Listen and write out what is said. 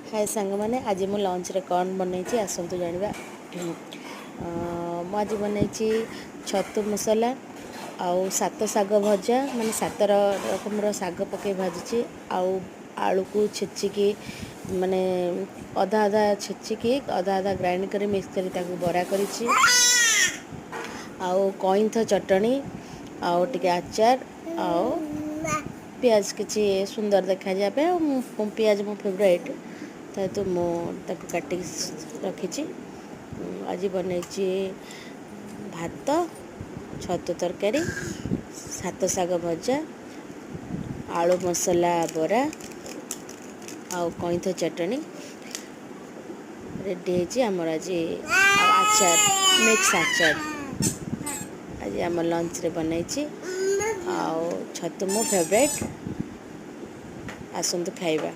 हाय सांग मैंने आज मु लंच रे कौन बनई आसतु जाना आज बनई छतु मसला आउ सात साग भजा माने 7 रकम साग पके भाजी आलू को छेचिकी माने अधा अधा छेचिकी अधा अधा ग्राइंड कर मिक्स कर बरा कर कईंथ चटनी आउ टिके आचार आउ पियाज किसी सुंदर देखा जाए पियाज मो फेवरेट तो मुझे काटिक रखी आज बनई भात छतु तरकारी सात साग भजा आलू मसला बरा आउ कईंथ चटनी रेडी आमर आज आचार मिक्स आचार आज आम लंच रे बनई आउ छतु मो फेवरेट आसतु खाइबा।